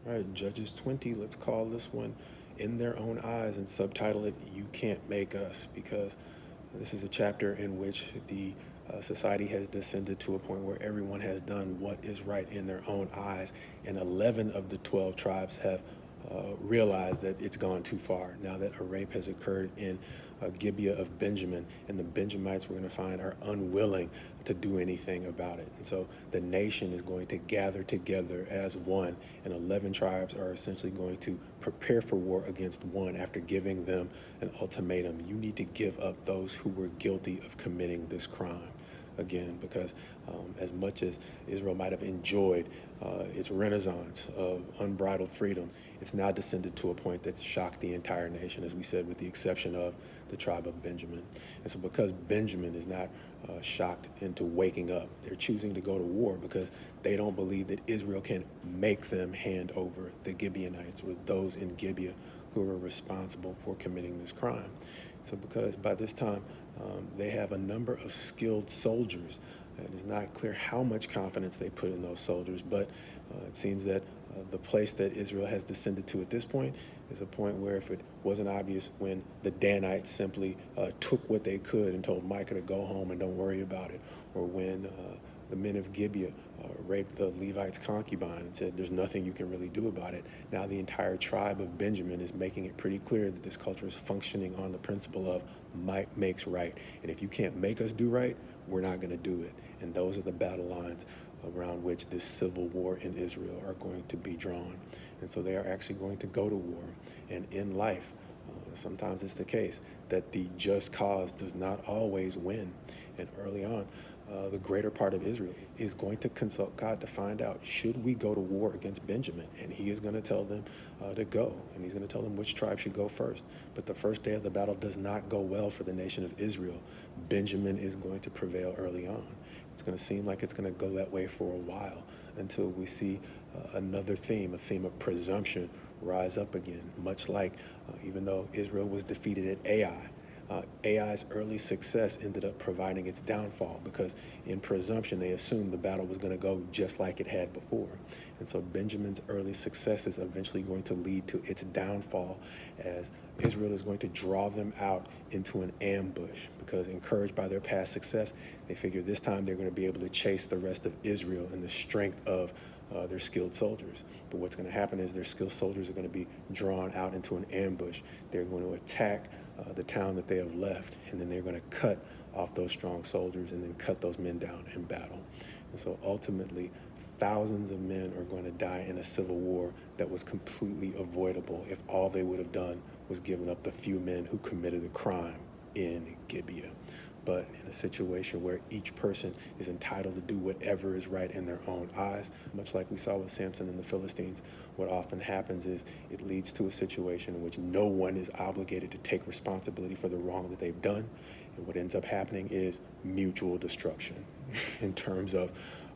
All right, Judges 20, let's call this one In Their Own Eyes and subtitle it You Can't Make Us, because this is a chapter in which the society has descended to a point where everyone has done what is right in their own eyes, and 11 of the 12 tribes have realized that it's gone too far. Now that a rape has occurred in Gibeah of Benjamin, and the Benjamites, we're going to find, are unwilling to do anything about it. And so the nation is going to gather together as one, and 11 tribes are essentially going to prepare for war against one after giving them an ultimatum. You need to give up those who were guilty of committing this crime. Again, because as much as Israel might have enjoyed its renaissance of unbridled freedom, it's now descended to a point that's shocked the entire nation, as we said, with the exception of the tribe of Benjamin. And so because Benjamin is not shocked into waking up, they're choosing to go to war because they don't believe that Israel can make them hand over the Gibeonites, or those in Gibeah who are responsible for committing this crime. So because by this time they have a number of skilled soldiers, it is not clear how much confidence they put in those soldiers, but it seems that the place that Israel has descended to at this point is a point where, if it wasn't obvious when the Danites simply took what they could and told Micah to go home and don't worry about it, or when the men of Gibeah raped the Levite's concubine and said there's nothing you can really do about it. Now the entire tribe of Benjamin is making it pretty clear that this culture is functioning on the principle of might makes right. And if you can't make us do right, we're not going to do it. And those are the battle lines around which this civil war in Israel are going to be drawn. And so they are actually going to go to war. And in life, sometimes it's the case that the just cause does not always win. And early on, the greater part of Israel is going to consult God to find out, should we go to war against Benjamin? And he is going to tell them to go, and he's going to tell them which tribe should go first. But the first day of the battle does not go well for the nation of Israel. Benjamin is going to prevail early on. It's going to seem like it's going to go that way for a while until we see another theme, a theme of presumption, rise up again, much like even though Israel was defeated at Ai, Ai's early success ended up providing its downfall, because in presumption they assumed the battle was going to go just like it had before. And so Benjamin's early success is eventually going to lead to its downfall, as Israel is going to draw them out into an ambush, because encouraged by their past success, they figure this time they're going to be able to chase the rest of Israel in the strength of their skilled soldiers. But what's going to happen is their skilled soldiers are going to be drawn out into an ambush. They're going to attack the town that they have left, and then they're going to cut off those strong soldiers and then cut those men down in battle. And so ultimately, thousands of men are going to die in a civil war that was completely avoidable if all they would have done was given up the few men who committed a crime in Gibeah. But in a situation where each person is entitled to do whatever is right in their own eyes, much like we saw with Samson and the Philistines, what often happens is it leads to a situation in which no one is obligated to take responsibility for the wrong that they've done. And what ends up happening is mutual destruction in terms of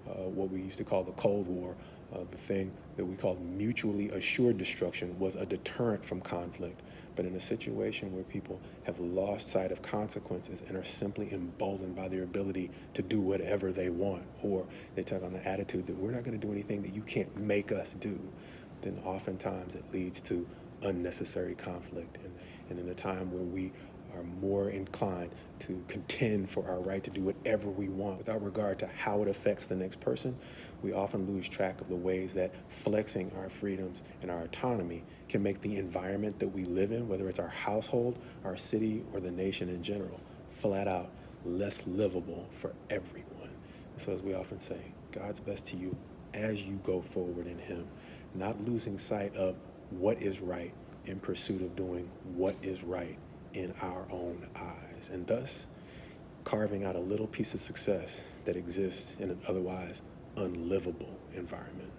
what we used to call the Cold War. The thing that we called mutually assured destruction was a deterrent from conflict. But in a situation where people have lost sight of consequences and are simply emboldened by their ability to do whatever they want, or they take on the attitude that we're not going to do anything that you can't make us do, then oftentimes it leads to unnecessary conflict. And in a time where we are more inclined to contend for our right to do whatever we want without regard to how it affects the next person, we often lose track of the ways that flexing our freedoms and our autonomy can make the environment that we live in, whether it's our household, our city, or the nation in general, flat out less livable for everyone. So as we often say, God's best to you as you go forward in him, not losing sight of what is right in pursuit of doing what is right in our own eyes, and thus carving out a little piece of success that exists in an otherwise unlivable environment.